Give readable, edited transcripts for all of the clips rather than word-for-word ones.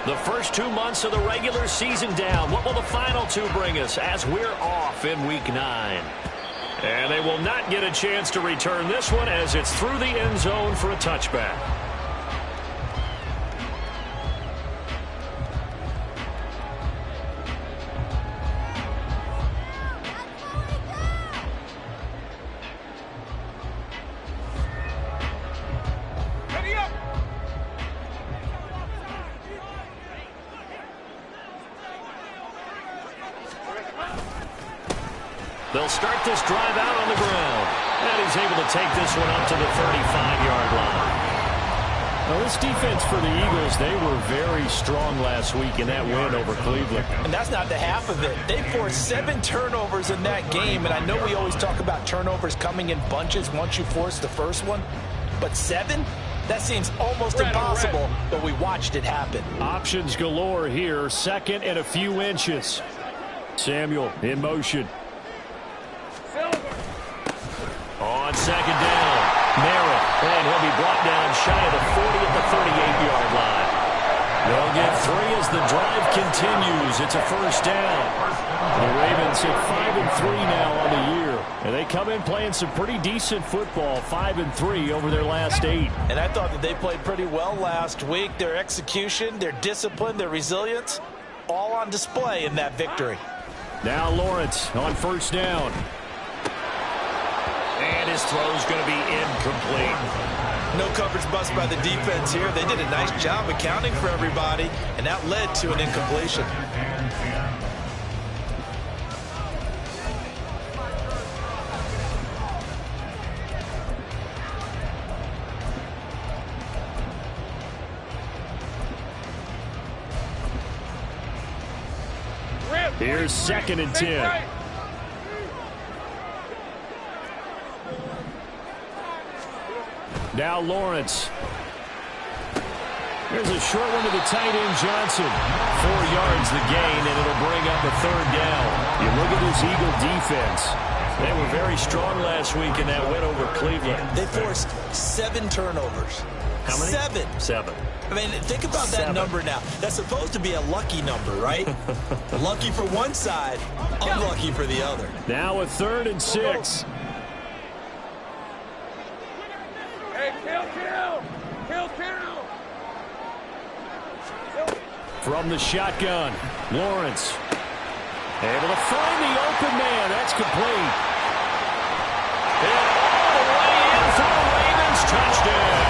The first 2 months of the regular season down. What will the final two bring us as we're off in Week 9? And they will not get a chance to return this one as it's through the end zone for a touchback. They'll start this drive out on the ground. And he's able to take this one up to the 35-yard line. Now, this defense for the Eagles, they were very strong last week in that win over Cleveland. And that's not the half of it. They forced 7 turnovers in that game. And I know we always talk about turnovers coming in bunches once you force the first one. But 7? That seems almost impossible, but we watched it happen. Options galore here. Second and a few inches. Samuel in motion. On second down, Merrill, and he'll be brought down shy of the 40 at the 38-yard line. They'll get 3 as the drive continues. It's a first down. The Ravens at 5-3 now on the year, and they come in playing some pretty decent football, 5-3 over their last 8. And I thought that they played pretty well last week. Their execution, their discipline, their resilience, all on display in that victory. Now Lawrence on first down. And his throw's going to be incomplete. No coverage bust by the defense here. They did a nice job accounting for everybody, and that led to an incompletion. Here's 2nd and 10. Now Lawrence. There's a short one to the tight end, Johnson. 4 yards the gain, and it'll bring up a 3rd down. You look at this Eagle defense. They were very strong last week in that win over Cleveland. They forced 7 turnovers. How many? 7. I mean, think about that number now. That's supposed to be a lucky number, right? Lucky for one side, unlucky for the other. Now a 3rd and 6. From the shotgun, Lawrence. Able to find the open man. That's complete. And all the way in for the Ravens touchdown.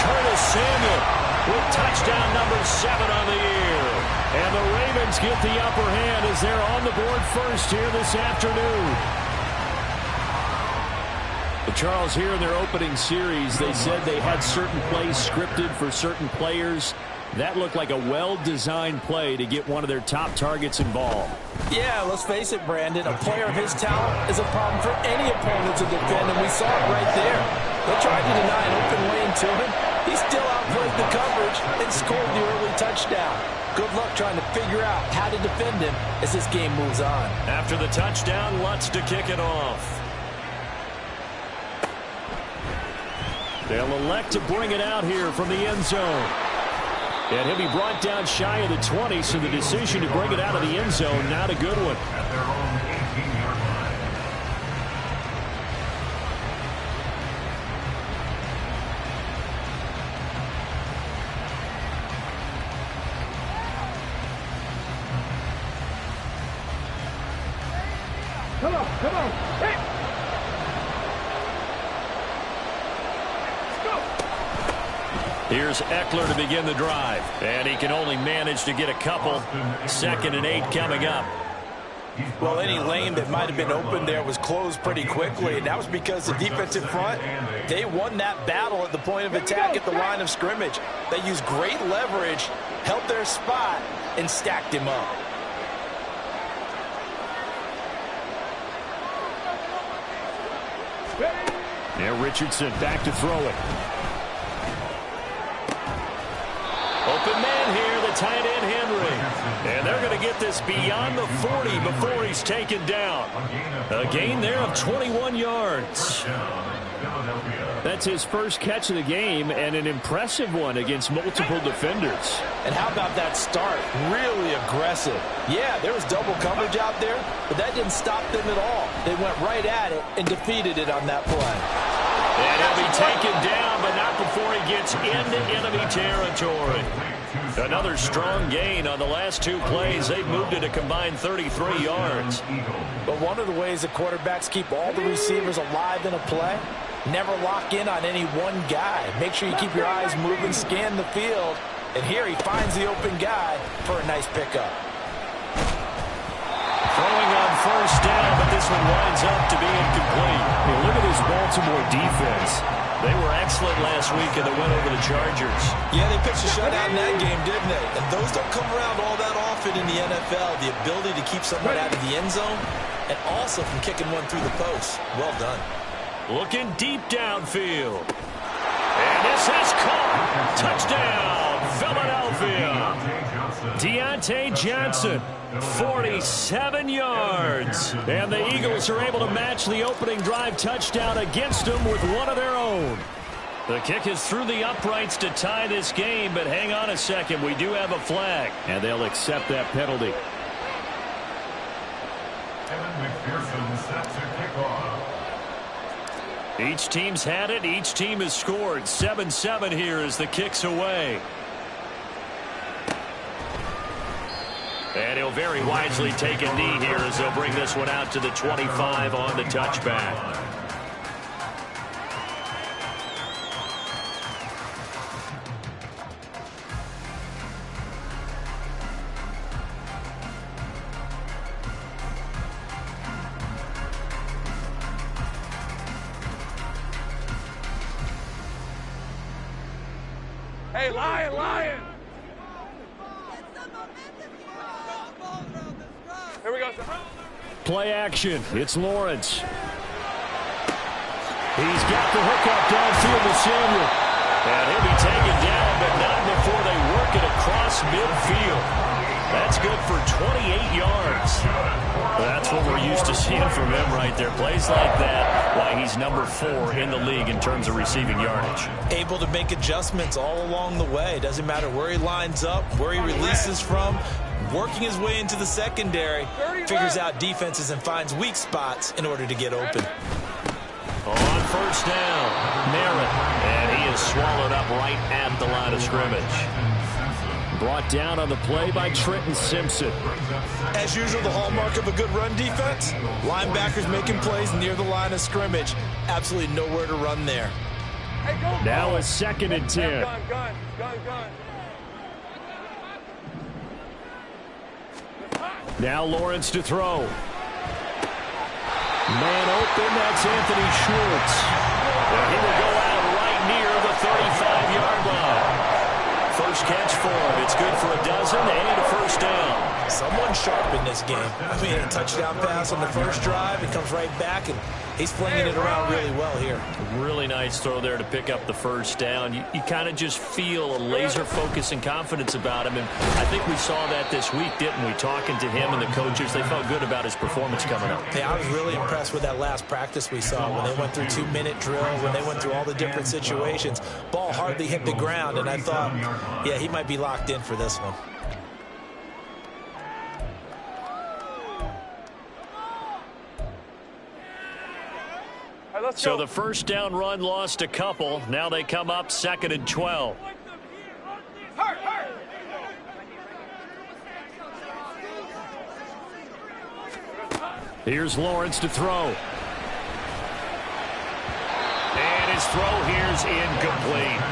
Curtis Samuel with touchdown number 7 on the year. And the Ravens get the upper hand as they're on the board first here this afternoon. Charles, here in their opening series, they said they had certain plays scripted for certain players. That looked like a well-designed play to get one of their top targets involved. Yeah, let's face it, Brandon. A player of his talent is a problem for any opponent to defend, and we saw it right there. They tried to deny an open lane to him. He still outplayed the coverage and scored the early touchdown. Good luck trying to figure out how to defend him as this game moves on. After the touchdown, Lutz to kick it off. They'll elect to bring it out here from the end zone. And he'll be brought down shy of the 20, so the decision to bring it out of the end zone, not a good one. Come on. Hey. Here's Eckler to begin the drive. And he can only manage to get a couple. 2nd and 8 coming up. Well, any lane that might have been open there was closed pretty quickly, and that was because the defensive front, they won that battle at the point of attack at the line of scrimmage. They used great leverage, held their spot, and stacked him up. Now Richardson back to throw it. Open man here, the tight end Henry. And they're going to get this beyond the 40 before he's taken down. A gain there of 21 yards. That's his first catch of the game, and an impressive one against multiple defenders. And how about that start? Really aggressive. Yeah, there was double coverage out there, but that didn't stop them at all. They went right at it and defeated it on that play. And he'll be taken down, but not before he gets into enemy territory. Another strong gain on the last two plays. They've moved it a combined 33 yards. But one of the ways that quarterbacks keep all the receivers alive in a play, never lock in on any one guy. Make sure you keep your eyes moving, scan the field. And here he finds the open guy for a nice pickup. Throwing on first down, but this one winds up to be incomplete. Hey, look at this Baltimore defense. They were excellent last week in the win over the Chargers. Yeah, they pitched a shutout in that game, didn't they? And those don't come around all that often in the NFL. The ability to keep someone out of the end zone and also from kicking one through the post. Well done. Looking deep downfield. And this is caught. Touchdown, Philadelphia. Deontay Johnson, 47 yards. And the Eagles are able to match the opening drive touchdown against them with one of their own. The kick is through the uprights to tie this game, but hang on a second. We do have a flag, and they'll accept that penalty. Each team's had it. Each team has scored. 7-7 here as the kick's away. And he'll very wisely take a knee here as they'll bring this one out to the 25 on the touchback. Hey, Lion! Here we go, sir. Play action. It's Lawrence. He's got the hookup downfield to Samuel. And he'll be taken down, but not before they work it across midfield. That's good for 28 yards. That's what we're used to seeing from him right there. Plays like that, why he's number 4 in the league in terms of receiving yardage. Able to make adjustments all along the way. Doesn't matter where he lines up, where he releases from. Working his way into the secondary, figures out defenses and finds weak spots in order to get open. On first down, Merritt, and he is swallowed up right at the line of scrimmage. Brought down on the play by Trenton Simpson. As usual, the hallmark of a good run defense, linebackers making plays near the line of scrimmage. Absolutely nowhere to run there. Now a 2nd and 10. Gun. Now Lawrence to throw. Man open, that's Anthony Schwartz. And he will go out right near the 35-yard line. First catch for him. It's good for a dozen and a first down. Someone sharp in this game. I mean, a touchdown pass on the first drive. He comes right back, and he's flinging it around really well here. Really nice throw there to pick up the first down. You kind of just feel a laser focus and confidence about him. And I think we saw that this week, didn't we? Talking to him and the coaches, they felt good about his performance coming up. Hey, I was really impressed with that last practice we saw when they went through 2-minute drill, when they went through all the different situations. Ball hardly hit the ground, and I thought, yeah, he might be locked in for this one. So the first down run lost a couple. Now they come up 2nd and 12. Here's Lawrence to throw. And his throw here's incomplete.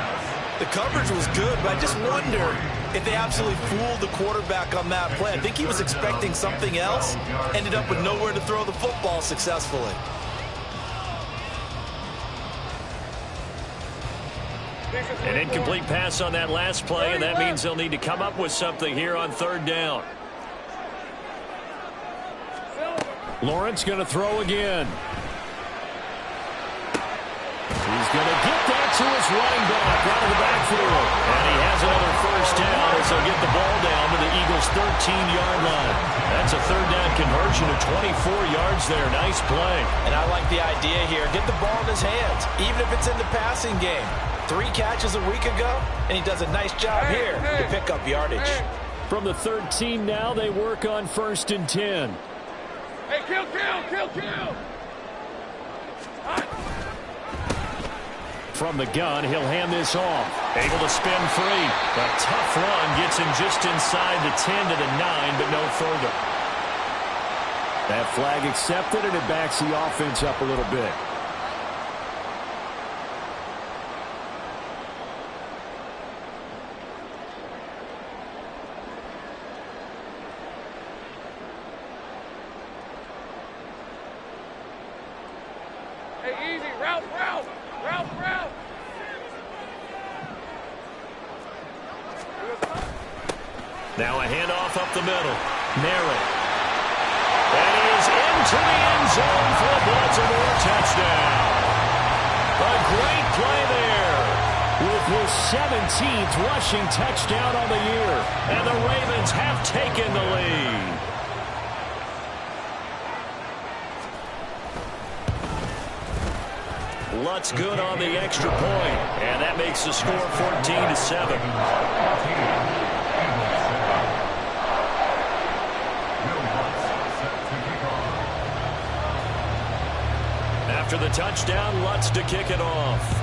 The coverage was good, but I just wonder if they absolutely fooled the quarterback on that play. I think he was expecting something else. Ended up with nowhere to throw the football successfully. An incomplete pass on that last play, and that means they'll need to come up with something here on 3rd down. Lawrence going to throw again. He's going to get that to his running back out of the backfield. And he has another first down as So get the ball down to the Eagles' 13-yard line. That's a third down conversion of 24 yards there. Nice play. And I like the idea here. Get the ball in his hands, even if it's in the passing game. 3 catches a week ago, and he does a nice job here to pick up yardage. From the 13 now, they work on 1st and 10. Hey, kill! From the gun, he'll hand this off. Able to spin free. A tough run gets him just inside the 10 to the 9, but no further. That flag accepted, and it backs the offense up a little bit. Hey, easy, route. Now a handoff up the middle. Merritt. That is into the end zone for a Baltimore touchdown. A great play there with his 17th rushing touchdown on the year. And the Ravens have taken the lead. Lutz good on the extra point, and that makes the score 14-7. After the touchdown, Lutz to kick it off.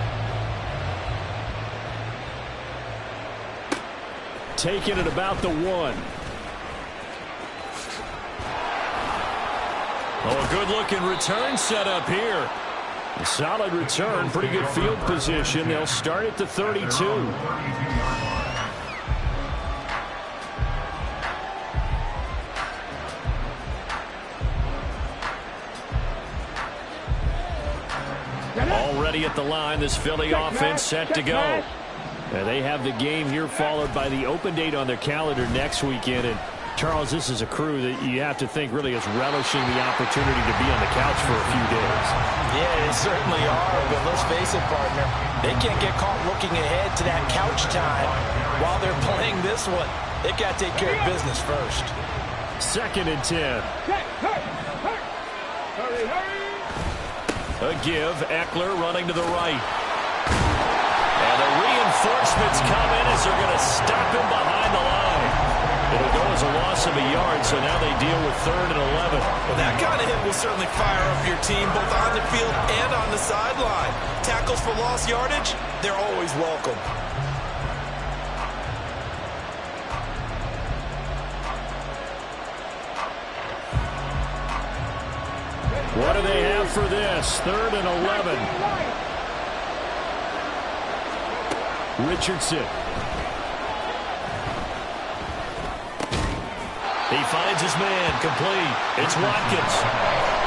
Taking it about the 1. Oh, a good-looking return set up here. A solid return, pretty good field position. They'll start at the 32. Already at the line, this Philly offense set to go. They have the game here followed by the open date on their calendar next weekend. And Charles, this is a crew that you have to think really is relishing the opportunity to be on the couch for a few days. Yeah, they certainly are, but let's face it, partner. They can't get caught looking ahead to that couch time while they're playing this one. They've got to take care of business first. 2nd and 10. Hurry! A give, Eckler running to the right. And the reinforcements come in as they're going to stop him behind the line. It'll go as a loss of a yard, so now they deal with 3rd and 11. Well, that kind of hit will certainly fire up your team, both on the field and on the sideline. Tackles for lost yardage, they're always welcome. What do they have for this? 3rd and 11. Richardson. He finds his man, complete. It's Watkins.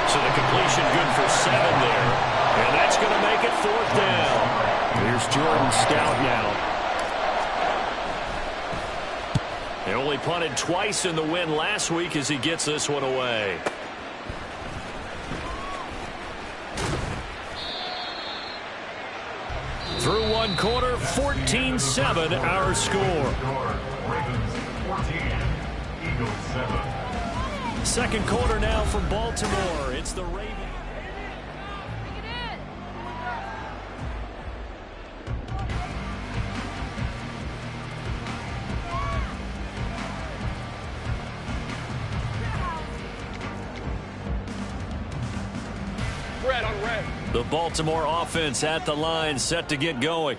So the completion good for 7 there. And that's going to make it 4th down. Here's Jordan Stout now. They only punted twice in the win last week as he gets this one away. Through 1 quarter, 14-7 our score. Ravens 14, Eagles 7. 2nd quarter now from Baltimore. It's the Ravens. Red on red. The Baltimore offense at the line, set to get going.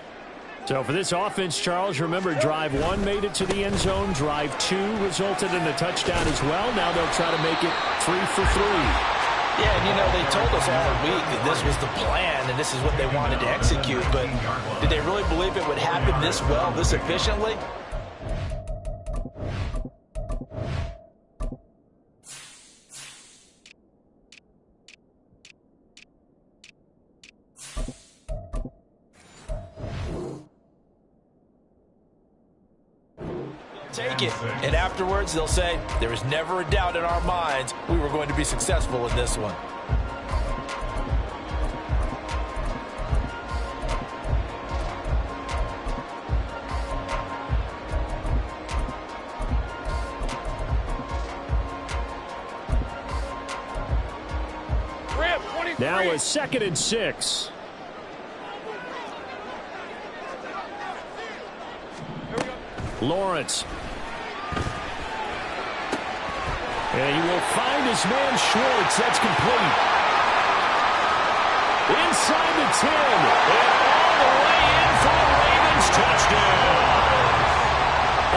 So for this offense, Charles, remember drive 1 made it to the end zone. Drive 2 resulted in a touchdown as well. Now they'll try to make it 3 for 3. Yeah, and you know, they told us all week that this was the plan and this is what they wanted to execute. But did they really believe it would happen this well, this efficiently? Take it, and afterwards they'll say, there was never a doubt in our minds we were going to be successful in this one. Now a 2nd and 6. Lawrence. And he will find his man Schwartz. That's complete. Inside the 10. And all the way in for the Ravens touchdown.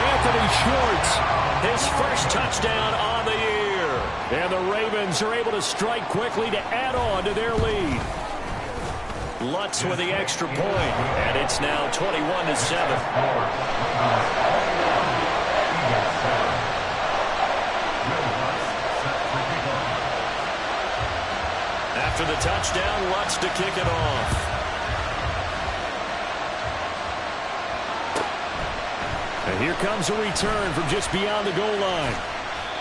Anthony Schwartz, his first touchdown on the year. And the Ravens are able to strike quickly to add on to their lead. Lutz with the extra point, and it's now 21-7. After the touchdown, Lutz to kick it off. And here comes a return from just beyond the goal line.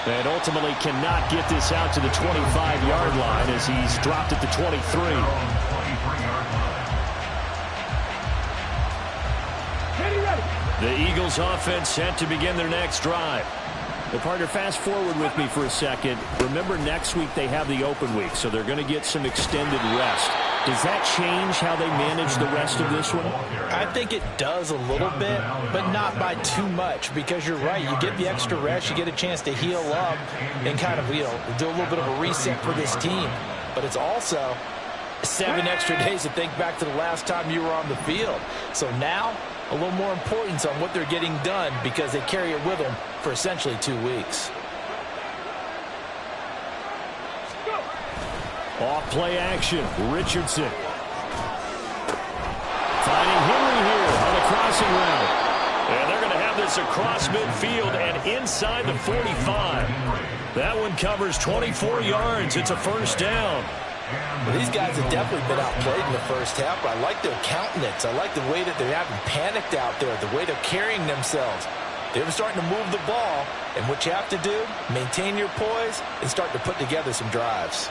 And ultimately cannot get this out to the 25-yard line as he's dropped at the 23. The Eagles offense set to begin their next drive. Well, partner, fast forward with me for a second. Remember, next week they have the open week, so they're going to get some extended rest. Does that change how they manage the rest of this one? I think it does a little bit, but not by too much, because you're right. You get the extra rest, you get a chance to heal up and kind of, do a little bit of a reset for this team. But it's also 7 extra days to think back to the last time you were on the field. So now, a little more importance on what they're getting done because they carry it with them for essentially 2 weeks. Off play action. Richardson. Finding Henry here on the crossing route. And they're going to have this across midfield and inside the 45. That one covers 24 yards. It's a first down. Well, these guys have definitely been outplayed in the first half, but I like their countenance. I like the way that they haven't panicked out there, the way they're carrying themselves. They're starting to move the ball, and what you have to do, maintain your poise and start to put together some drives.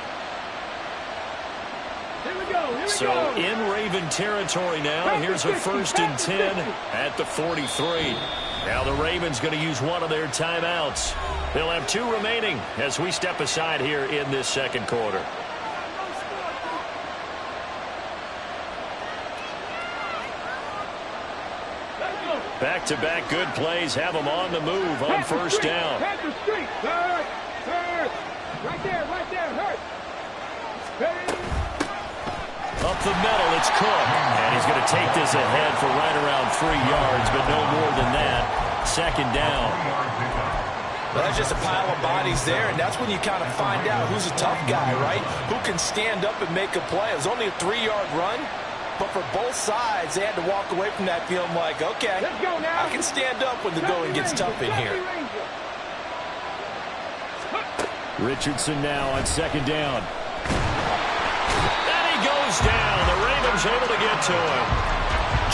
So in Raven territory now. Here's a 1st and 10 at the 43. Now the Ravens going to use one of their timeouts. They'll have 2 remaining as we step aside here in this second quarter. Back-to-back good plays have them on the move on first down. Right there, hurt. Up the middle, it's Cook. And he's going to take this ahead for right around 3 yards, but no more than that. 2nd down. Well, that's just a pile of bodies there, and that's when you kind of find out who's a tough guy, right? Who can stand up and make a play. It was only a 3-yard run, but for both sides, they had to walk away from that feeling like, okay, I can stand up when the going gets tough in here. Richardson now on 2nd down. Goes down. The Ravens able to get to him.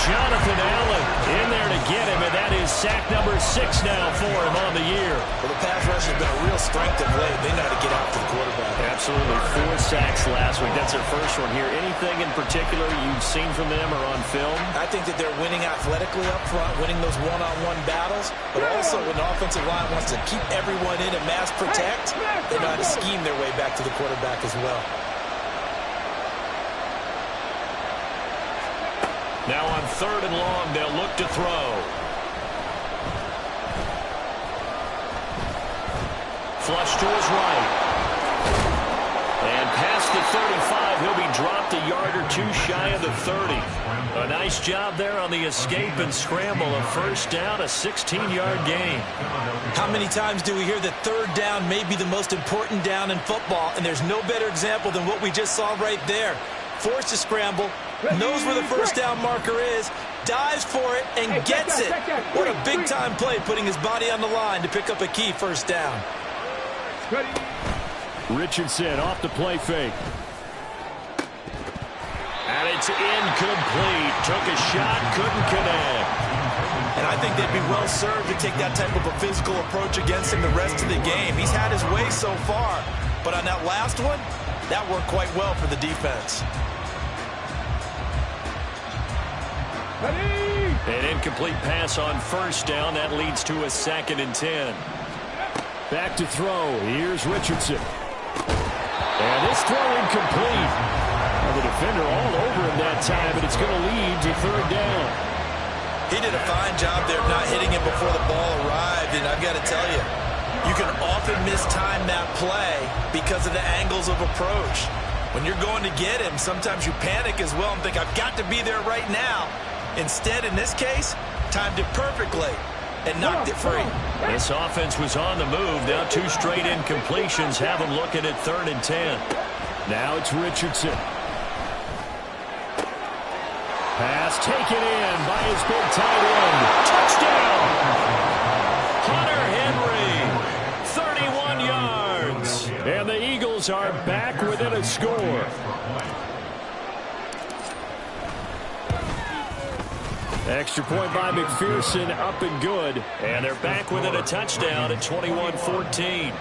Jonathan Allen in there to get him, and that is sack number 6 now for him on the year. Well, the pass rush has been a real strength of late. They know how to get out to the quarterback. Absolutely. 4 sacks last week. That's their first one here. Anything in particular you've seen from them or on film? I think that they're winning athletically up front, winning those one-on-one battles, but also when the offensive line wants to keep everyone in and mass protect, they know how to scheme their way back to the quarterback as well. Now on 3rd and long, they'll look to throw. Flush to his right. And past the 35, he'll be dropped a yard or 2 shy of the 30. A nice job there on the escape and scramble. A first down, a 16-yard gain. How many times do we hear that 3rd down may be the most important down in football, and there's no better example than what we just saw right there. Forced to scramble, knows where the first down marker is, dives for it, and gets it. What a big-time play, putting his body on the line to pick up a key first down. Richardson off the play fake. And it's incomplete. Took a shot, couldn't connect. And I think they'd be well served to take that type of a physical approach against him the rest of the game. He's had his way so far, but on that last one, that worked quite well for the defense. An incomplete pass on first down. That leads to a 2nd and 10. Back to throw. Here's Richardson. And this throw incomplete. Well, the defender all over him that time, but it's going to lead to third down. He did a fine job there of not hitting him before the ball arrived, and I've got to tell you, you can often mistime that play because of the angles of approach. When you're going to get him, sometimes you panic as well and think, I've got to be there right now. Instead, in this case, timed it perfectly and knocked it free. This offense was on the move. Now 2 straight incompletions have them looking at 3rd and 10. Now it's Richardson. Pass taken in by his big tight end. Touchdown! Hunter Henry, 31 yards. And the Eagles are back within a score. Extra point by McPherson, up and good. And they're back within a touchdown at 21-14.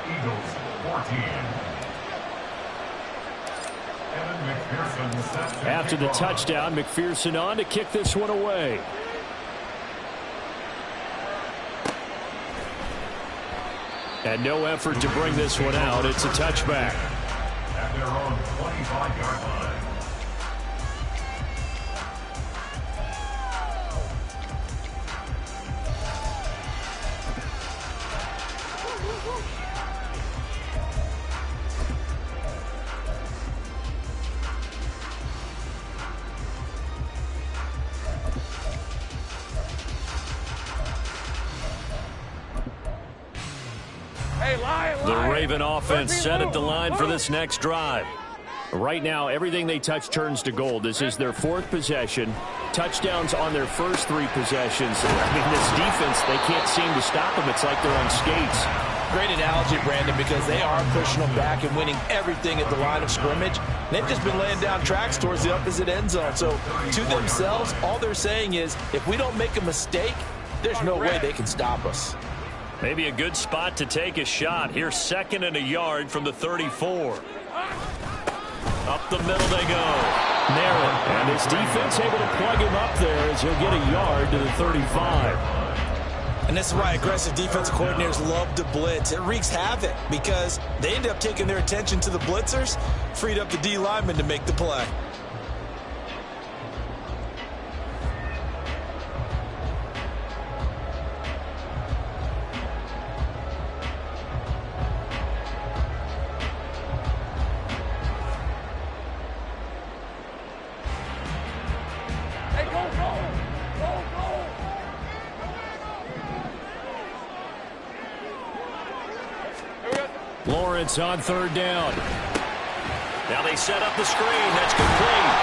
After the touchdown, McPherson on to kick this one away. And no effort to bring this one out. It's a touchback. At their own 25-yard line. The Raven offense set at the line for this next drive. Right now, everything they touch turns to gold. This is their 4th possession. Touchdowns on their first 3 possessions. I mean, this defense, they can't seem to stop them. It's like they're on skates. Great analogy, Brandon, because they are pushing them back and winning everything at the line of scrimmage. They've just been laying down tracks towards the opposite end zone. So, to themselves, all they're saying is, if we don't make a mistake, there's no way they can stop us. Maybe a good spot to take a shot. Here's 2nd and a yard from the 34. Up the middle they go. Narrow. And his defense able to plug him up there as he'll get a yard to the 35. And this is why aggressive defensive coordinators love to blitz. It wreaks havoc because they end up taking their attention to the blitzers, freed up the D lineman to make the play. Lawrence on 3rd down. Now they set up the screen. That's complete.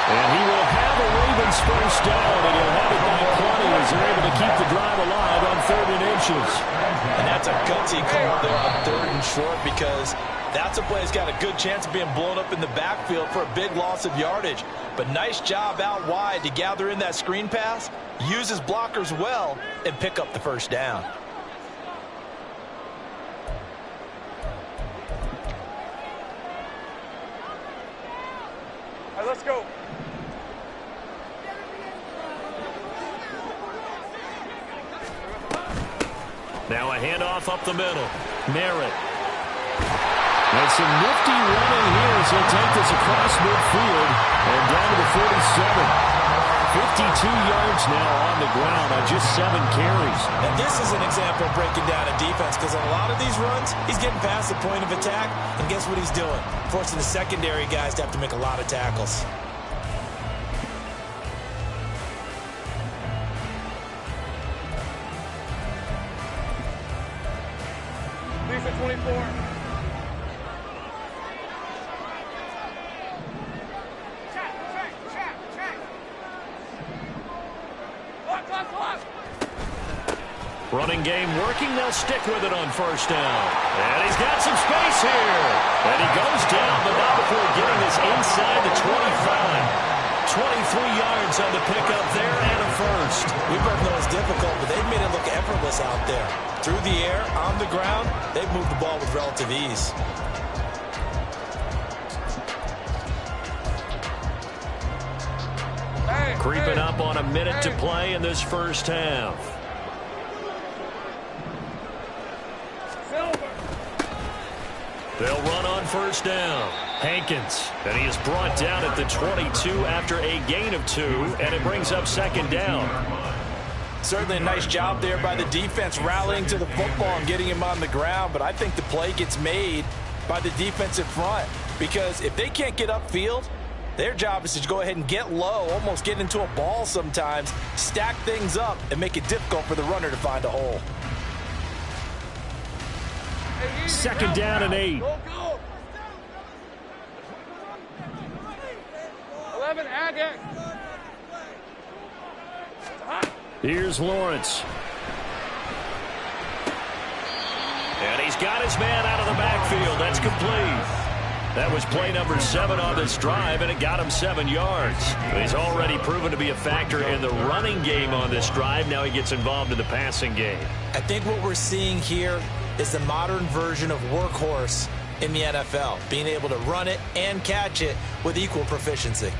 And he will have a Ravens first down, and he'll have it by 20 as they're able to keep the drive alive on 3rd and inches. And that's a gutsy call there on 3rd and short because that's a play that's got a good chance of being blown up in the backfield for a big loss of yardage. But nice job out wide to gather in that screen pass, use his blockers well, and pick up the first down. All right, let's go. Now a handoff up the middle. Merritt. And some nifty running here as he'll take this across midfield and down to the 47. 52 yards now on the ground on just 7 carries. And this is an example of breaking down a defense because on a lot of these runs, he's getting past the point of attack, and guess what he's doing? Forcing the secondary guys to have to make a lot of tackles. Lisa 24. Running game working. They'll stick with it on first down. And he's got some space here. And he goes down, but not before getting this inside the 25. 23 yards on the pickup there and a first. We both know it's difficult, but they've made it look effortless out there. Through the air, on the ground, they've moved the ball with relative ease. Creeping up on a minute to play in this first half. They'll run on first down. Hankins, and he is brought down at the 22 after a gain of 2, and it brings up second down. Certainly a nice job there by the defense rallying to the football and getting him on the ground, but I think the play gets made by the defensive front because if they can't get upfield, their job is to go ahead and get low, almost get into a ball sometimes, stack things up, and make it difficult for the runner to find a hole. Second down and 8. Go, go. 11, add X. Here's Lawrence. And he's got his man out of the backfield. That's complete. That was play number 7 on this drive, and it got him 7 yards. He's already proven to be a factor in the running game on this drive. Now he gets involved in the passing game. I think what we're seeing here is the modern version of workhorse in the NFL, being able to run it and catch it with equal proficiency.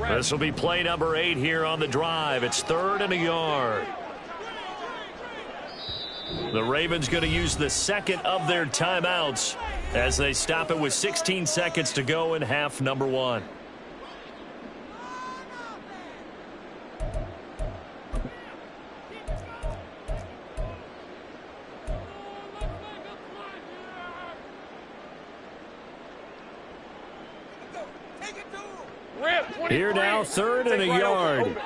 This will be play number 8 here on the drive. It's 3rd and a yard. The Ravens going to use the second of their timeouts as they stop it with 16 seconds to go in half number 1. Here now, 3rd and a yard.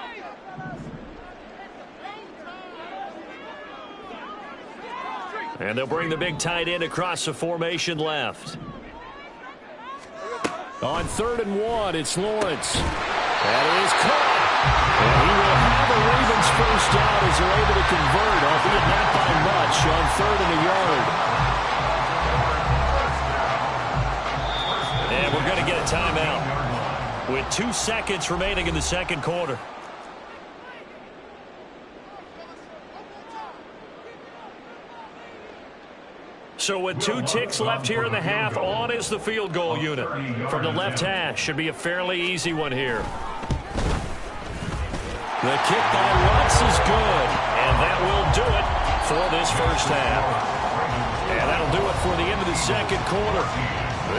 And they'll bring the big tight end across the formation left. On 3rd and 1, it's Lawrence. That is caught. And he will have a Ravens first down as they're able to convert, albeit not by much, on 3rd and a yard. And we're going to get a timeout with 2 seconds remaining in the second quarter. So with 2 ticks left here in the half, on is the field goal unit. From the left hash, should be a fairly easy one here. The kick by Lutz is good, and that will do it for this first half. And that'll do it for the end of the second quarter.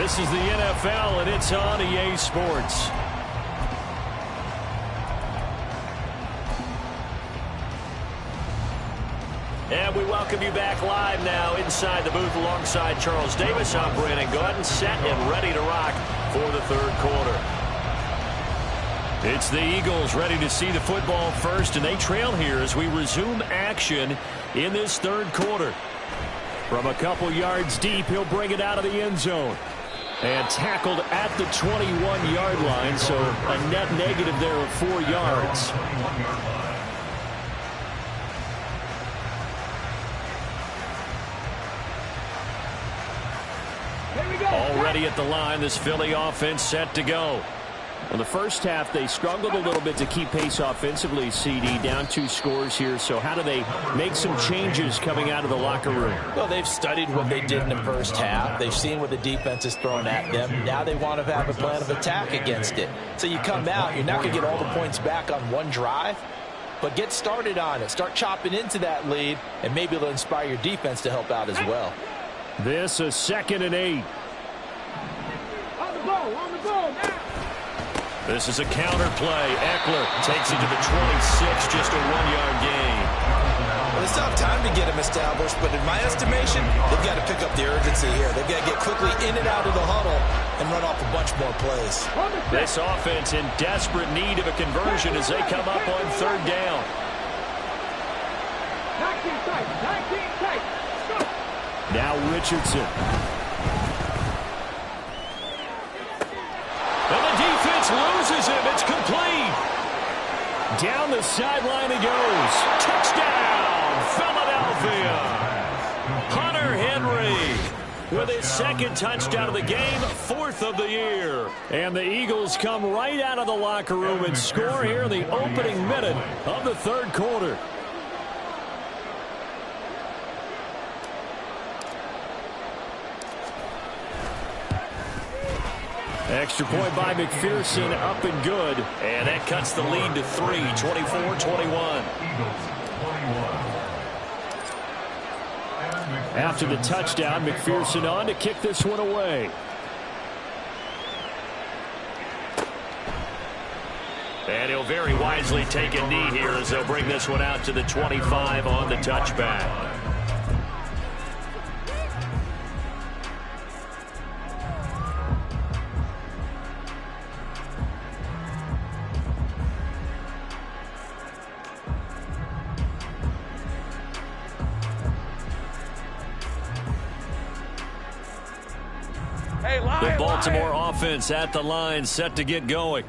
This is the NFL, and it's on EA Sports. And we welcome you back live now inside the booth alongside Charles Davis. I'm Brandon Gordon, set and ready to rock for the third quarter. It's the Eagles ready to see the football first, and they trail here as we resume action in this third quarter. From a couple yards deep, he'll bring it out of the end zone. And tackled at the 21-yard line, so a net negative there of 4 yards. Already at the line, this Philly offense set to go. Well, the first half, they struggled a little bit to keep pace offensively, CD, down 2 scores here. So how do they make some changes coming out of the locker room? Well, they've studied what they did in the first half. They've seen what the defense is throwing at them. Now they want to have a plan of attack against it. So you come out, you're not going to get all the points back on one drive, but get started on it. Start chopping into that lead, and maybe it'll inspire your defense to help out as well. This is 2nd and 8. On the ball now. This is a counter play. Eckler takes it to the 26, just a 1-yard gain. Well, it's not time to get him established, but in my estimation, they've got to pick up the urgency here. They've got to get quickly in and out of the huddle and run off a bunch more plays. This offense in desperate need of a conversion as they come up on 3rd down. 19 tight. Now Richardson. And the defense loses him. It's complete. Down the sideline he goes. Touchdown, Philadelphia. Hunter Henry with his 2nd touchdown of the game, 4th of the year. And the Eagles come right out of the locker room and score here in the opening minute of the third quarter. Extra point by McPherson, up and good. And that cuts the lead to 3, 24-21. After the touchdown, McPherson on to kick this one away. And he'll very wisely take a knee here as they'll bring this one out to the 25 on the touchback. The Baltimore offense at the line, set to get going.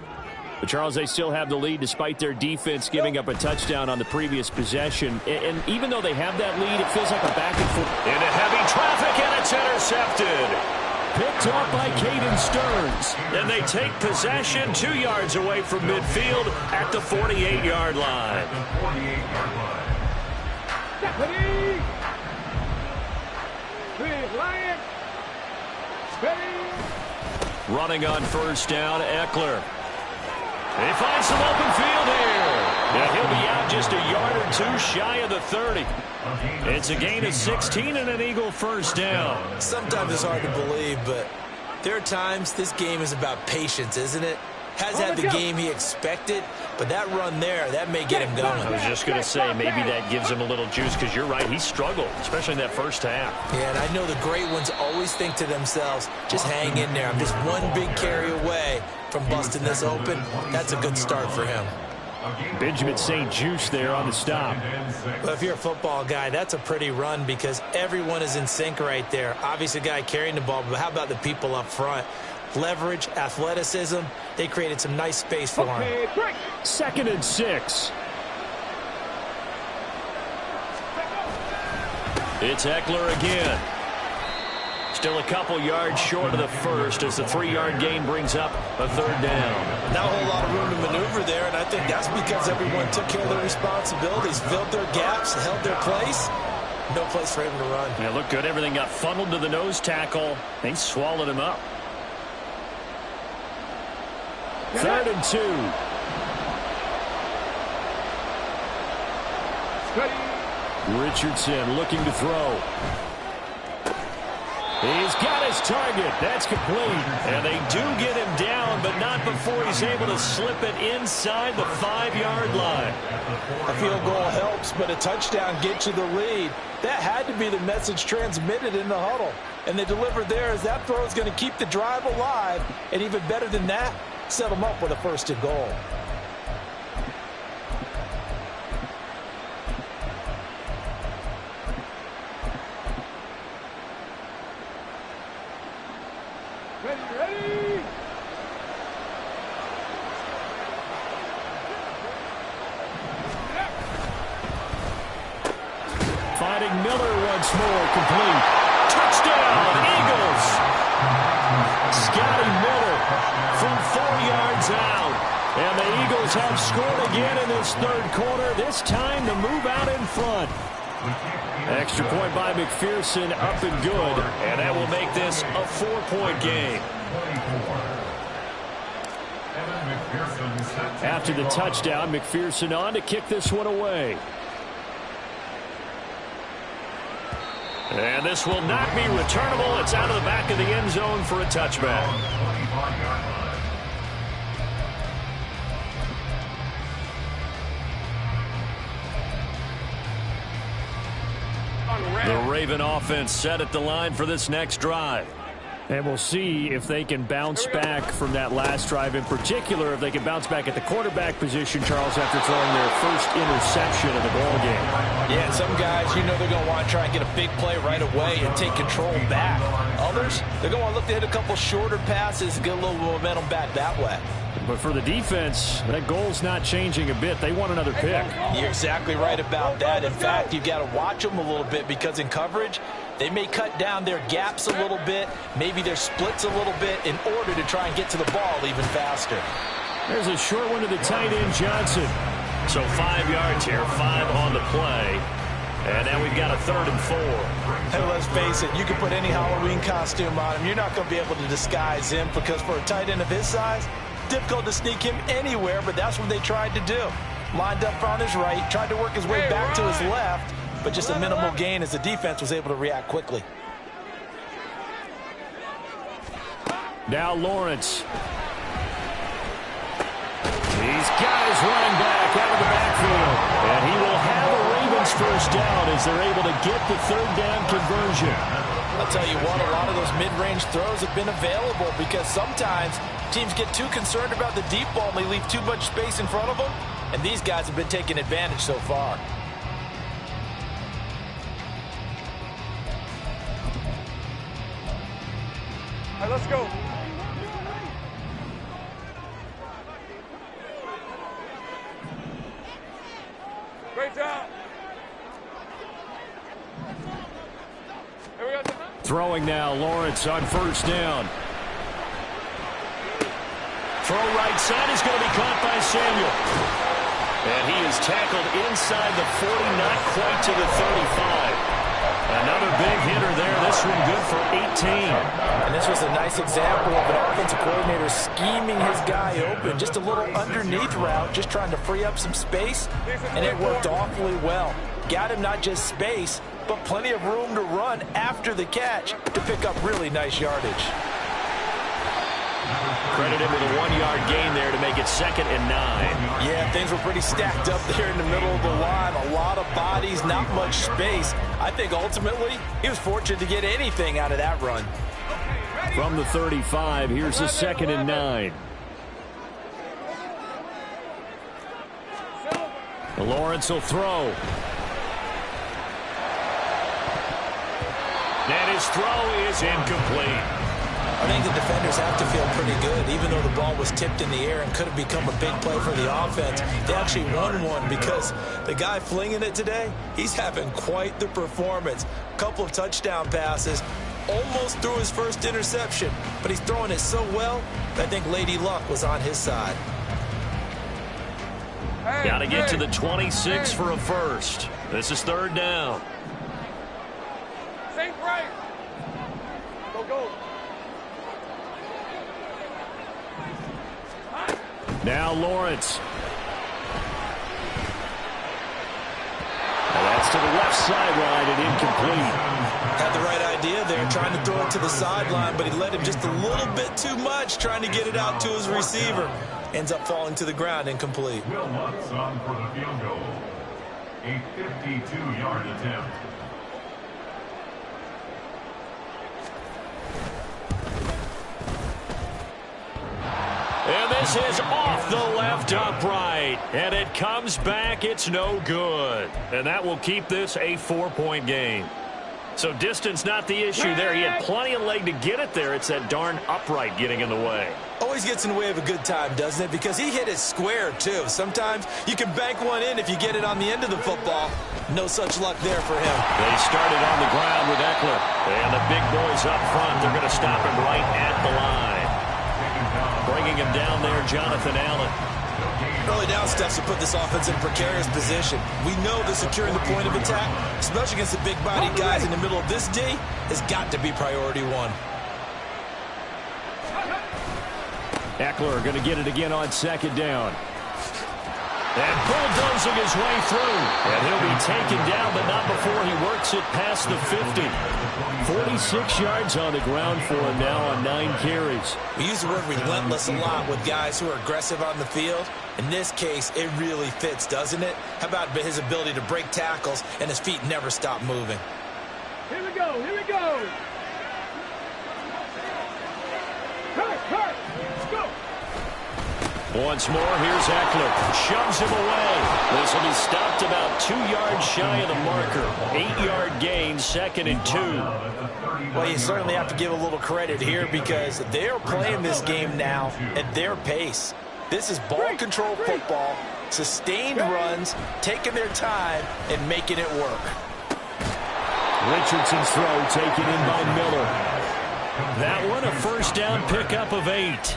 But Charles, they still have the lead despite their defense giving up a touchdown on the previous possession. And even though they have that lead, it feels like a back and forth. Into heavy traffic, and it's intercepted. Picked off by Caden Stearns. And they take possession 2 yards away from midfield at the 48-yard line. Stephanie! Lion! Running on first down, Eckler. He finds some open field here. And he'll be out just a yard or two shy of the 30. It's a gain of 16 and an Eagle first down. Sometimes it's hard to believe, but there are times this game is about patience, isn't it? Has had the game he expected, but that run there, that may get him going. I was just going to say, maybe that gives him a little juice, because you're right, he struggled, especially in that first half. Yeah, and I know the great ones always think to themselves, just hang in there. I'm just one big carry away from busting this open. That's a good start for him. Benjamin St. Juice there on the stop. Well, if you're a football guy, that's a pretty run because everyone is in sync right there. Obviously, the guy carrying the ball, but how about the people up front? Leverage, athleticism, they created some nice space for him. 2nd and 6. It's Eckler again. Still a couple yards short of the first as the 3-yard gain brings up a 3rd down. Not a whole lot of room to maneuver there, and I think that's because everyone took care of their responsibilities, filled their gaps, held their place. No place for him to run. Yeah, looked good. Everything got funneled to the nose tackle. They swallowed him up. 3rd and 2. Richardson looking to throw. He's got his target. That's complete. And they do get him down, but not before he's able to slip it inside the 5-yard line. A field goal helps, but a touchdown gets you the lead. That had to be the message transmitted in the huddle. And they delivered there as that throw is going to keep the drive alive. And even better than that, set them up with a 1st and goal. Ready! Finding Miller once more, complete. Touchdown, Eagles! Scotty Miller from 4 yards out. And the Eagles have scored again in this 3rd quarter, this time to move out in front. Extra point by McPherson, up and good. And that will make this a 4-point game. After the touchdown, McPherson on to kick this one away. And this will not be returnable. It's out of the back of the end zone for a touchback. The Raven offense set at the line for this next drive. And we'll see if they can bounce back from that last drive. In particular, if they can bounce back at the quarterback position, Charles, after throwing their first interception of the ball game. Yeah, some guys, you know they're going to want to try and get a big play right away and take control back. Others, they're going to want to look to hit a couple shorter passes and get a little momentum back that way. But for the defense, that goal's not changing a bit. They want another pick. You're exactly right about that. In fact, you've got to watch them a little bit because in coverage, they may cut down their gaps a little bit, maybe their splits a little bit in order to try and get to the ball even faster. There's a short one to the tight end, Johnson. So 5 yards here, 5 on the play. And now we've got a 3rd and 4. Hey, let's face it, you can put any Halloween costume on him. You're not going to be able to disguise him because for a tight end of his size, difficult to sneak him anywhere, but that's what they tried to do. Lined up on his right, tried to work his way back to his left, but just a minimal gain as the defense was able to react quickly. Now Lawrence. These guys running back out of the backfield. And he will have a Ravens first down as they're able to get the 3rd down conversion. I'll tell you what, a lot of those mid-range throws have been available because sometimes teams get too concerned about the deep ball and they leave too much space in front of them. And these guys have been taking advantage so far. All right, let's go. Great job. Here we go. Throwing now, Lawrence on 1st down. Throw right side is going to be caught by Samuel. And he is tackled inside the 40, not quite to the 35. Another big hitter there. This one good for 18. And this was a nice example of an offensive coordinator scheming his guy open. Just a little underneath route, just trying to free up some space, and it worked awfully well. Got him not just space, but plenty of room to run after the catch to pick up really nice yardage. Credit him with a 1-yard gain there to make it 2nd and 9. Yeah, things were pretty stacked up there in the middle of the line. A lot of bodies, not much space. I think ultimately he was fortunate to get anything out of that run. From the 35, here's the 2nd and 9. Lawrence will throw. And his throw is incomplete. I think the defenders have to feel pretty good. Even though the ball was tipped in the air and could have become a big play for the offense, they actually won one because the guy flinging it today, he's having quite the performance. A couple of touchdown passes, almost threw his first interception, but he's throwing it so well that I think Lady Luck was on his side. Got to get to the 26 for a first. This is 3rd down. Safe right. Go, go. Now Lawrence. And that's to the left sideline and incomplete. Had the right idea there, trying to throw it to the sideline, but he let him just a little bit too much, trying to get it out to his receiver. Ends up falling to the ground, incomplete. Will Lutz on for the field goal. A 52-yard attempt. And this is off the left upright. And it comes back. It's no good. And that will keep this a 4-point game. So distance not the issue there. He had plenty of leg to get it there. It's that darn upright getting in the way. Always gets in the way of a good time, doesn't it? Because he hit it square, too. Sometimes you can bank one in if you get it on the end of the football. No such luck there for him. They started on the ground with Eckler. And the big boys up front, they're going to stop him right at the line. Bringing him down there, Jonathan Allen. Early down steps to put this offense in a precarious position. We know that securing the point of attack, especially against the big-bodied guys in the middle of this D, has got to be priority one. Eckler going to get it again on 2nd down. And bulldozing his way through. And he'll be taken down, but not before he works it past the 50. 46 yards on the ground for him now on 9 carries. We use the word relentless a lot with guys who are aggressive on the field. In this case, it really fits, doesn't it? How about his ability to break tackles and his feet never stop moving? Here we go. Here we go. Kurt, let's go. Once more, here's Eckler. Shoves him away. This will be stopped about 2 yards shy of the marker. 8-yard gain, 2nd and 2. Well, you certainly have to give a little credit here because they're playing this game now at their pace. This is ball control football, sustained runs, taking their time, and making it work. Richardson's throw taken in by Miller. That one a first down pickup of 8.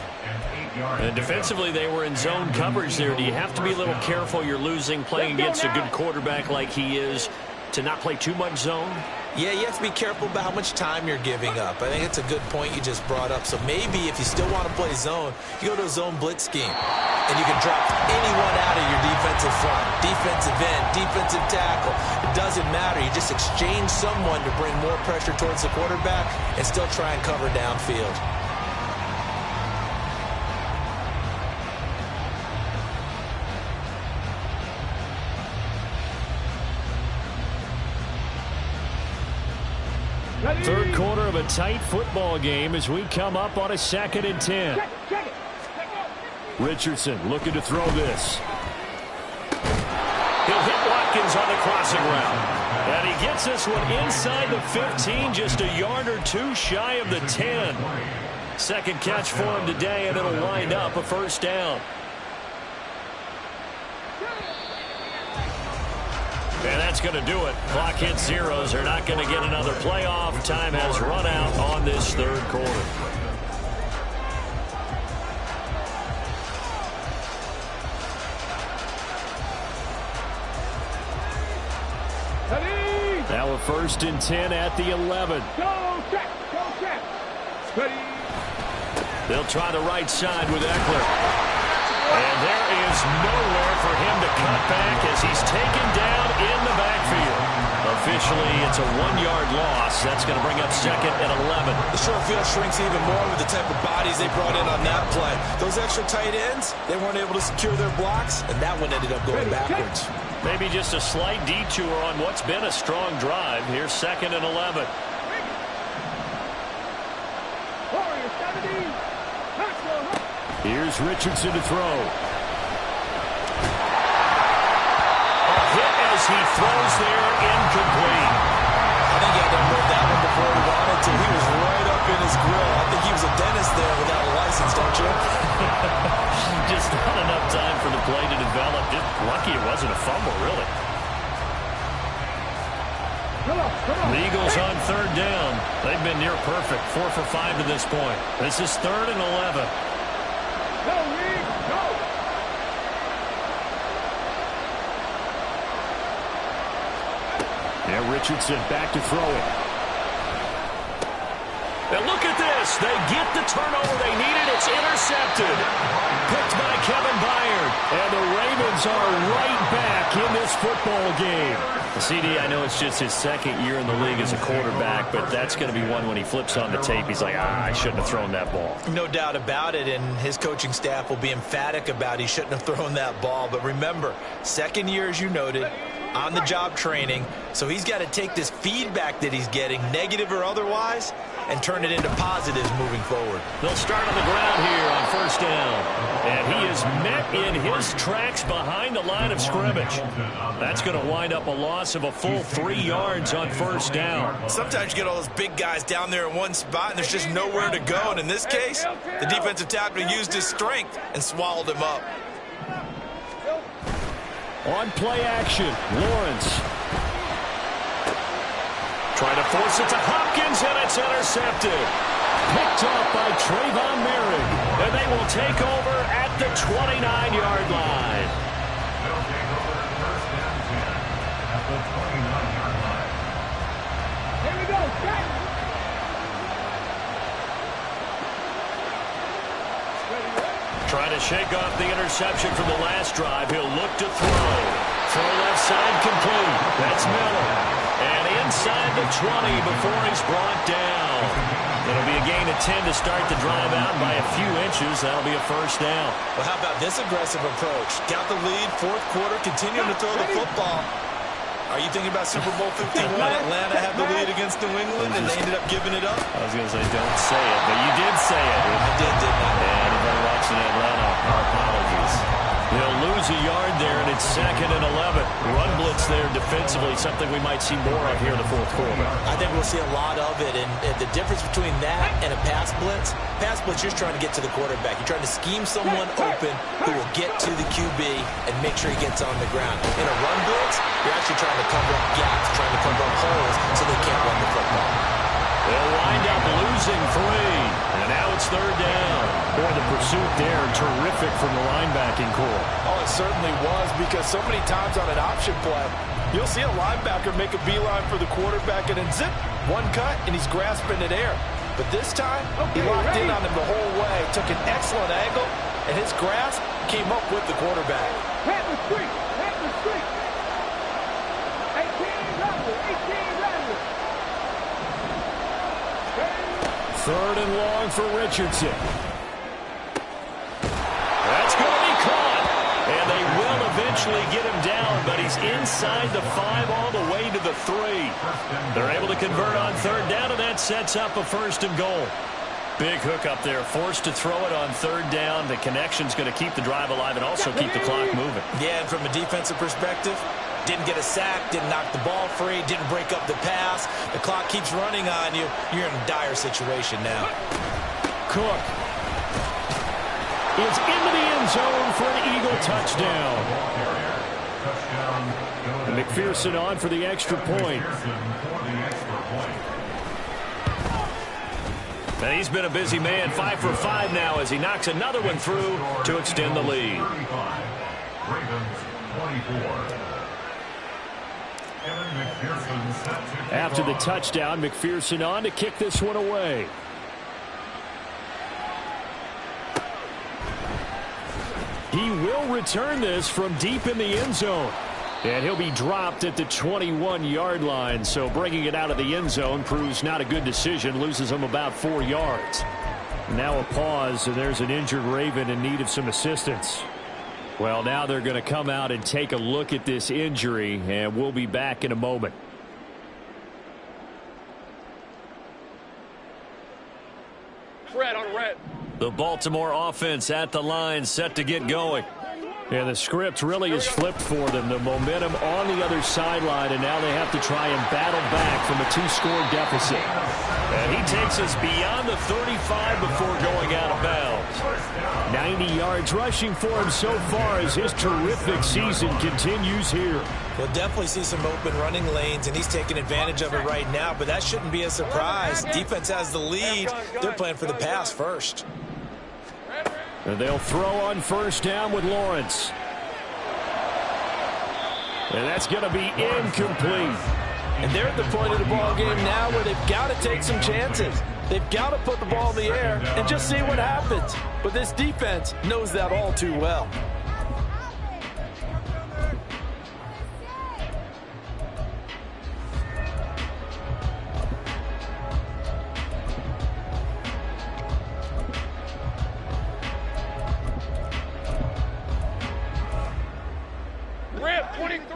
And defensively, they were in zone coverage there. Do you have to be a little careful? You're losing, playing against a good quarterback like he is. to not play too much zone? Yeah, you have to be careful about how much time you're giving up. I think it's a good point you just brought up. So maybe if you still want to play zone, you go to a zone blitz scheme. And you can drop anyone out of your defensive front. Defensive end, defensive tackle. It doesn't matter. You just exchange someone to bring more pressure towards the quarterback and still try and cover downfield. Third quarter of a tight football game as we come up on a 2nd and 10. Check it. Richardson looking to throw this. He'll hit Watkins on the crossing route. And he gets this one inside the 15, just a yard or two shy of the 10. Second catch for him today, and it'll wind up a first down. And that's going to do it. Clock hits zeros. They're not going to get another playoff. Time has run out on this third quarter. Now a 1st and 10 at the 11. Go check. Ready. They'll try the right side with Eckler. And there is nowhere for him to cut back as he's taken down in the backfield. Officially, it's a 1-yard loss. That's going to bring up 2nd and 11. The short field shrinks even more with the type of bodies they brought in on that play. Those extra tight ends, they weren't able to secure their blocks, and that one ended up going backwards. Maybe just a slight detour on what's been a strong drive. Here's 2nd and 11. Here's Richardson to throw. A hit as he throws there, incomplete. I think he had to unload that one before he wanted to. He was right up in his grill. I think he was a dentist there without a license, don't you? Just not enough time for the play to develop. Just lucky it wasn't a fumble, really. The Eagles on 3rd down. They've been near perfect. 4 for 5 to this point. This is 3rd and 11. Go, Reed, go! Yeah, Richardson back to throw it. And look at this. They get the turnover they needed. It's intercepted. Picked by Kevin Byard. And the Ravens are right back in this football game. CD, I know it's just his 2nd year in the league as a quarterback, but that's going to be one when he flips on the tape. He's like, I shouldn't have thrown that ball. No doubt about it, and his coaching staff will be emphatic about he shouldn't have thrown that ball. But remember, 2nd year, as you noted, on-the-job training, so he's got to take this feedback that he's getting, negative or otherwise, and turn it into positives moving forward. They'll start on the ground here on 1st down. And he is met in his tracks behind the line of scrimmage. That's going to wind up a loss of a full 3 yards on 1st down. Sometimes you get all those big guys down there in one spot, and there's just nowhere to go. And in this case, the defensive tackle used his strength and swallowed him up. On play action, Lawrence. Trying to force it to Hopkins, and it's intercepted. Picked off by Trayvon Merrick. And they will take over at the 29-yard line. They'll take over 1st and 10 at the 29-yard line. Here we go, check! Trying to shake off the interception from the last drive. He'll look to throw. Throw left side complete. That's Miller. And inside the 20 before he's brought down. It'll be a gain of 10 to start the drive out by a few inches. That'll be a 1st down. Well, how about this aggressive approach? Got the lead, 4th quarter, continuing to throw the football. Are you thinking about Super Bowl 51? Atlanta had the lead against New England, and they ended up giving it up? I was going to say, don't say it, but you did say it. I did, didn't I? And if you're watching Atlanta, our apologies. They'll lose a yard there, and it's 2nd and 11. Run blitz there defensively, something we might see more of here in the 4th quarter. I think we'll see a lot of it, and the difference between that and a pass blitz, you're trying to get to the quarterback. You're trying to scheme someone open who will get to the QB and make sure he gets on the ground. In a run blitz, you're actually trying to cover up gaps, trying to cover up holes so they can't run the football. They'll wind up losing 3, and now it's 3rd down. Boy, the pursuit there, terrific from the linebacking core. Oh, it certainly was, because so many times on an option play, you'll see a linebacker make a beeline for the quarterback and then zip, one cut, and he's grasping it air. But this time, he locked in on him the whole way, took an excellent angle, and his grasp came up with the quarterback. Pat the street. Pat the street. 18 under. 18 under. Third and long for Richardson. That's going to be caught. And they will eventually get him down, but he's inside the 5 all the way to the 3. They're able to convert on third down, and that sets up a 1st and goal. Big hook up there, forced to throw it on third down. The connection's going to keep the drive alive and also keep the clock moving. Yeah, and from a defensive perspective, didn't get a sack, didn't knock the ball free, didn't break up the pass. The clock keeps running on you. You're in a dire situation now. Cook is into the end zone for an Eagle touchdown. And McPherson on for the extra point. And he's been a busy man, 5 for 5 now as he knocks another one through to extend the lead. After the touchdown, McPherson on to kick this one away. He will return this from deep in the end zone. And he'll be dropped at the 21-yard line. So bringing it out of the end zone proves not a good decision. Loses him about 4 yards. Now a pause, and there's an injured Raven in need of some assistance. Well, now they're going to come out and take a look at this injury, and we'll be back in a moment. Red on red. The Baltimore offense at the line, set to get going. And the script really is flipped for them. The momentum on the other sideline, and now they have to try and battle back from a 2-score deficit. And he takes us beyond the 35 before going out of bounds. 90 yards rushing for him so far as his terrific season continues here. We'll definitely see some open running lanes, and he's taking advantage of it right now, but that shouldn't be a surprise. Defense has the lead. They're playing for the pass first. And they'll throw on first down with Lawrence. And that's going to be incomplete. And they're at the point of the ball game now where they've got to take some chances. They've got to put the ball in the air and just see what happens. But this defense knows that all too well.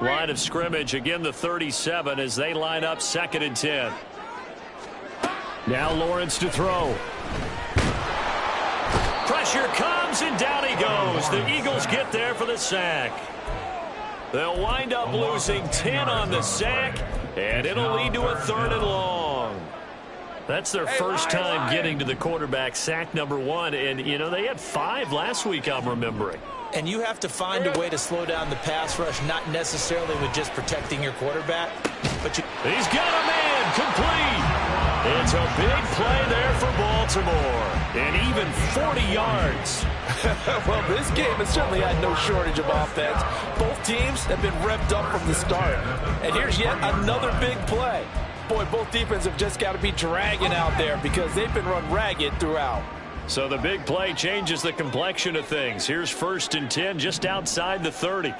Line of scrimmage, again the 37 as they line up 2nd and 10. Now Lawrence to throw. Pressure comes and down he goes. The Eagles get there for the sack. They'll wind up losing 10 on the sack, and it'll lead to a 3rd and long. That's their first time getting to the quarterback, sack number 1, and you know they had 5 last week, I'm remembering. And you have to find a way to slow down the pass rush, not necessarily with just protecting your quarterback. But he's got a man complete. It's a big play there for Baltimore. And even 40 yards. Well, this game has certainly had no shortage of offense. Both teams have been revved up from the start. And here's yet another big play. Boy, both defenses have just got to be dragging out there because they've been run ragged throughout. So the big play changes the complexion of things. Here's 1st and 10 just outside the 30.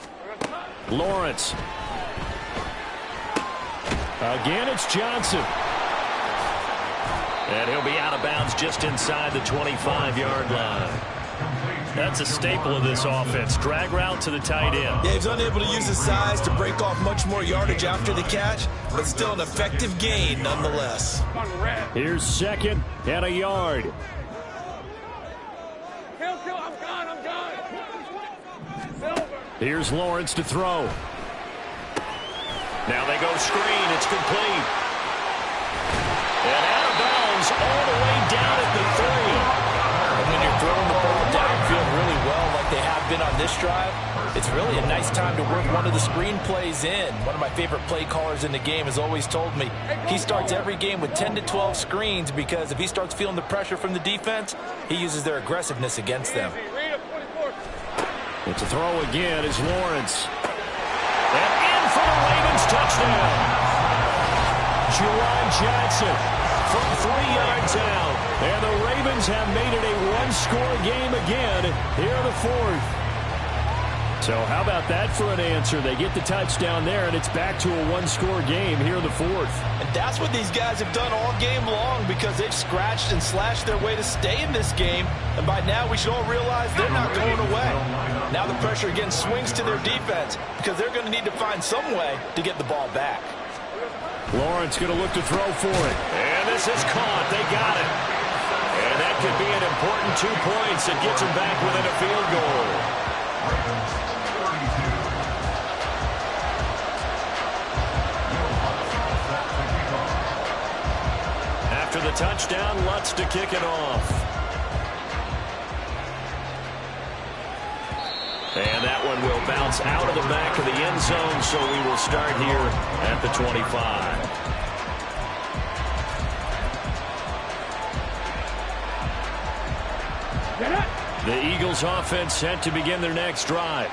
Lawrence. Again, it's Johnson. And he'll be out of bounds just inside the 25-yard line. That's a staple of this offense. Drag route to the tight end. Yeah, he's unable to use his size to break off much more yardage after the catch, but still an effective gain nonetheless. Here's 2nd and a yard. I'm done. Here's Lawrence to throw. Now they go screen. It's complete. And out of bounds all the way down at the 3. And when you're throwing the ball downfield really well like they have been on this drive, It's really a nice time to work one of the screen plays in. One of my favorite play callers in the game has always told me he starts every game with 10 to 12 screens because if he starts feeling the pressure from the defense, he uses their aggressiveness against them. It's a throw again is Lawrence. And in for the Ravens touchdown. Juwan Johnson from 3 yards out. And the Ravens have made it a one-score game again here in the fourth. So how about that for an answer? They get the touchdown there, and it's back to a one-score game here in the fourth. And that's what these guys have done all game long because they've scratched and slashed their way to stay in this game. And by now, we should all realize they're not going away. Now the pressure again swings to their defense because they're going to need to find some way to get the ball back. Lawrence going to look to throw for it. And this is caught. They got it. And that could be an important 2 points that gets them back within a field goal. After the touchdown, Lutz to kick it off. And that one will bounce out of the back of the end zone, so we will start here at the 25. The Eagles offense set to begin their next drive.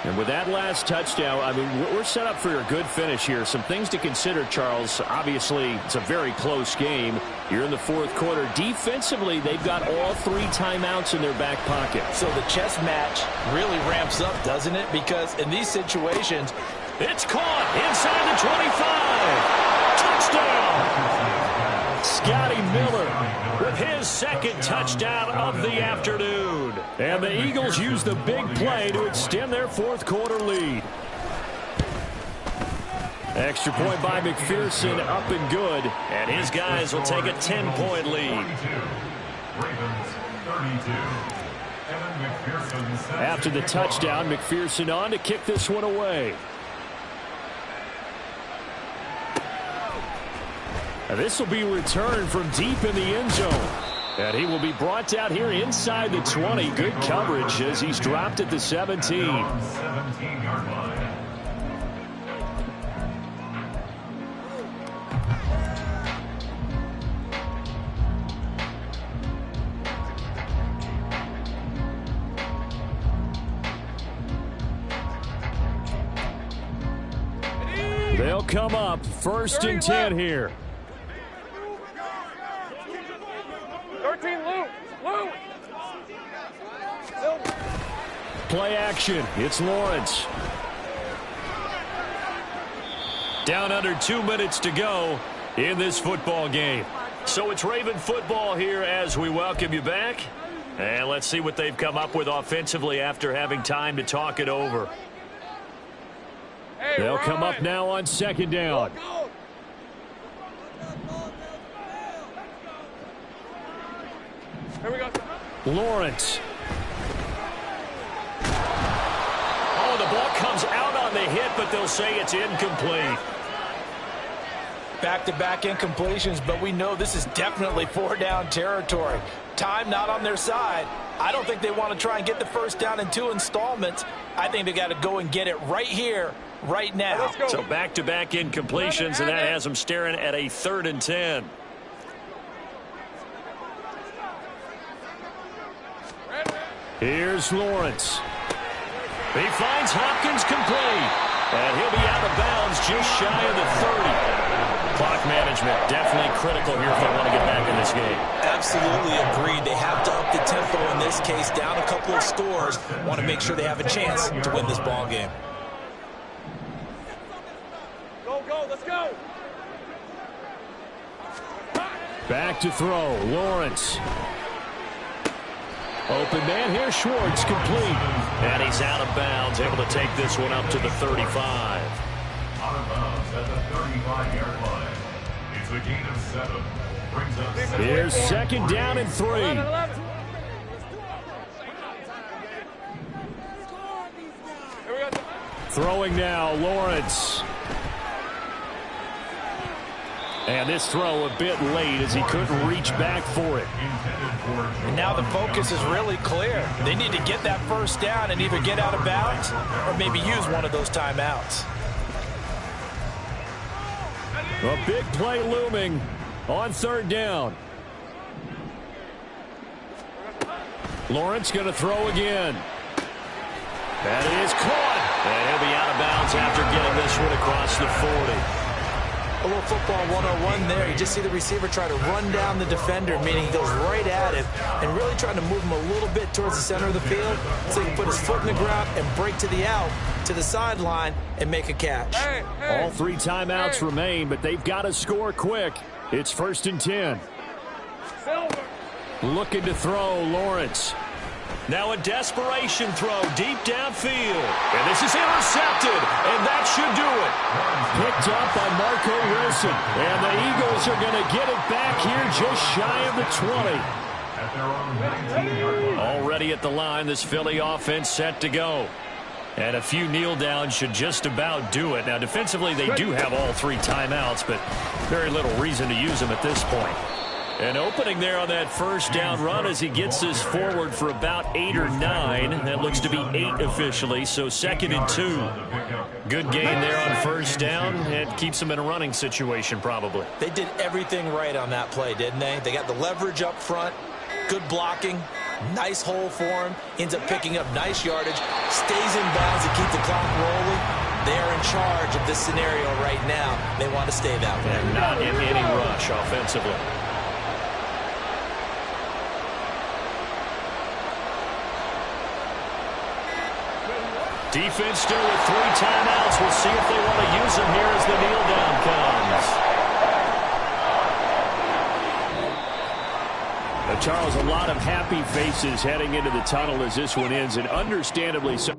And with that last touchdown, I mean, we're set up for a good finish here. Some things to consider, Charles. Obviously, it's a very close game. You're in the fourth quarter. Defensively, they've got all 3 timeouts in their back pocket. So the chess match really ramps up, doesn't it? Because in these situations, it's caught inside the 25. Touchdown! Scotty Miller with his second touchdown of the afternoon. And the Eagles use the big play to extend their fourth quarter lead. Extra point by McPherson, up and good. And his guys will take a 10-point lead. After the touchdown, McPherson on to kick this one away. And this will be returned from deep in the end zone. And he will be brought out here inside the 20. Good coverage as he's dropped at the 17. They'll come up 1st and 10 here. 13, Lou. Play action. It's Lawrence. Down under 2 minutes to go in this football game. So it's Raven football here as we welcome you back. And let's see what they've come up with offensively after having time to talk it over. Hey, They'll Ryan. come up now on 2nd down. Here we go. Lawrence. Oh, the ball comes out on the hit, but they'll say it's incomplete. back-to-back incompletions, but we know this is definitely 4-down territory. Time not on their side. I don't think they want to try and get the first down in 2 installments. I think they got to go and get it right here, right now. So back-to-back incompletions, and that has them staring at a 3rd and 10. Here's Lawrence. He finds Hopkins complete. And he'll be out of bounds just shy of the 30. Clock management definitely critical here if they want to get back in this game. Absolutely agreed. They have to up the tempo in this case, down a couple of scores. Want to make sure they have a chance to win this ball game. Go, go, let's go. Back to throw. Lawrence. Open man here. Schwartz complete. And he's out of bounds. Able to take this one up to the 35. Out of bounds at the 35-yard line. It's a gain of 7. Brings up Here's 2nd down and 3. 11. Here we go. Throwing now. Lawrence. And this throw a bit late as he couldn't reach back for it. And now the focus is really clear. They need to get that first down and either get out of bounds or maybe use one of those timeouts. A big play looming on third down. Lawrence going to throw again. That is caught. And he'll be out of bounds after getting this one across the 40. A little football 101 there. You just see the receiver try to run down the defender, meaning he goes right at him and really trying to move him a little bit towards the center of the field so he can put his foot in the ground and break to the out, to the sideline, and make a catch. All 3 timeouts remain, but they've got to score quick. It's 1st and 10. Looking to throw, Lawrence. Now a desperation throw deep downfield. And this is intercepted, and that should do it. Picked up by Marco Wilson. And the Eagles are going to get it back here just shy of the 20. Already at the line, this Philly offense set to go. And a few kneel downs should just about do it. Now, defensively, they do have all 3 timeouts, but very little reason to use them at this point. An opening there on that first down run as he gets this forward for about 8 or 9. That looks to be 8 officially, so 2nd and 2. Good gain there on first down. It keeps them in a running situation probably. They did everything right on that play, didn't they? They got the leverage up front, good blocking, nice hole for him, ends up picking up nice yardage, stays in bounds to keep the clock rolling. They're in charge of this scenario right now. They want to stay that way. And not in any rush offensively. Defense still with 3 timeouts. We'll see if they want to use them here as the kneel down comes. Charles, a lot of happy faces heading into the tunnel as this one ends, and understandably so.